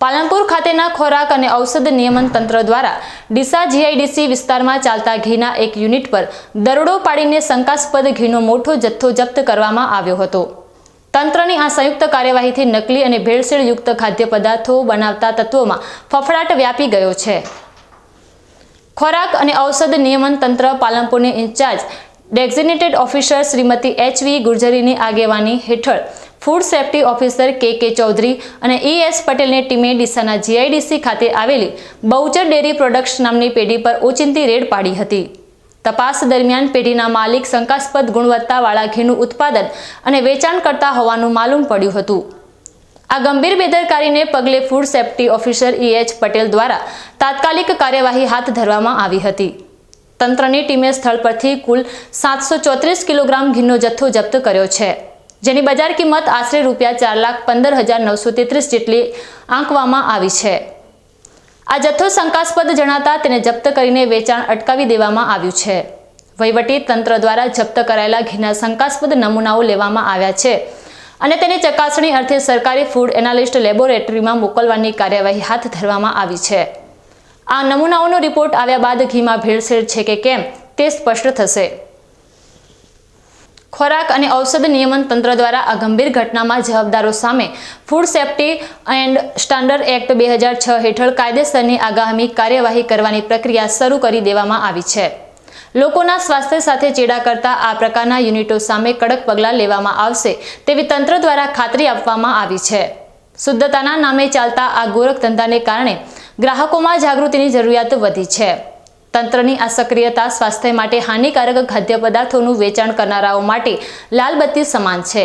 પાલનપુર ખાતેના ખોરાક અને ઔષધ નિયમન તંત્ર દ્વારા ડીસા જીઆઈડીસી વિસ્તારમાં ચાલતા ઘીના એક યુનિટ પર દરોડો પાડીને શંકાસ્પદ ઘીનો મોટો જથ્થો જપ્ત કરવામાં આવ્યો હતો। તંત્રની આ સંયુક્ત કાર્યવાહીથી નકલી અને ભેળસેળયુક્ત ખાદ્ય પદાર્થો બનાવતા તત્વોમાં ફફડાટ વ્યાપી ગયો છે। ખોરાક અને ઔષધ નિયમન તંત્ર પાલનપુરની ઇન્ચાર્જ ડેઝિગ્નેટેડ ઓફિસર શ્રીમતી એચ.વી. ગુર્જરીની આગેવાની હેઠળ ફૂડ સેફ્ટી ઓફિસર કે ચૌધરી અને E.S. પટેલની ટીમે ડીસાના જીઆઈડીસી ખાતે આવેલી બહુચર ડેરી પ્રોડક્ટ્સ નામની પેઢી પર ઓચિંતી રેડ પાડી હતી। તપાસ દરમિયાન પેઢીના માલિક શંકાસ્પદ ગુણવત્તાવાળા ઘીનું ઉત્પાદન અને વેચાણ કરતા હોવાનું માલુમ પડ્યું હતું। આ ગંભીર બેદરકારીને પગલે food safety officer E.H. Patel દ્વારા તાત્કાલિક કાર્યવાહી હાથ ધરવામાં આવી હતી। તંત્રની ટીમે સ્થળ પરથી કુલ 734 કિલોગ્રામ ઘીનો જથ્થો જપ્ત કર્યો છે, જેની બજાર કિંમત આશરે ₹4,15,933 જેટલી આંકવામાં આવી છે। આ જથ્થો શંકાસ્પદ જણાતા તેને જપ્ત કરીને વેચાણ અટકાવી દેવામાં આવ્યું છે। વહીવટી તંત્ર દ્વારા જપ્ત કરાયેલા ઘીના શંકાસ્પદ નમૂનાઓ લેવામાં આવ્યા છે અને તેની ચકાસણી અર્થે સરકારી ફૂડ એનાલિસ્ટ લેબોરેટરીમાં મોકલવાની કાર્યવાહી હાથ ધરવામાં આવી છે। આ નમૂનાઓનો રિપોર્ટ આવ્યા બાદ ઘીમાં ભેળસેળ છે કે કેમ તે સ્પષ્ટ થશે। ખોરાક અને ઔષધ નિયમન તંત્ર દ્વારા આ ગંભીર ઘટનામાં જવાબદારો સામે food safety and standard act 2006 હેઠળ કાયદેસરની આગામી કાર્યવાહી કરવાની પ્રક્રિયા શરૂ કરી દેવામાં આવી છે। લોકોના સ્વાસ્થ્ય સાથે ચેડા કરતા આ પ્રકારના યુનિટો સામે કડક પગલાં લેવામાં આવશે તેવી તંત્ર દ્વારા ખાતરી આપવામાં આવી છે। શુદ્ધતાના નામે ચાલતા આ ગોરખ ધંધાને કારણે ગ્રાહકોમાં જાગૃતિની જરૂરિયાત વધી છે। તંત્રની આ સક્રિયતા સ્વાસ્થ્ય માટે હાનિકારક ખાદ્ય પદાર્થોનું વેચાણ કરનારાઓ માટે લાલબત્તી સમાન છે।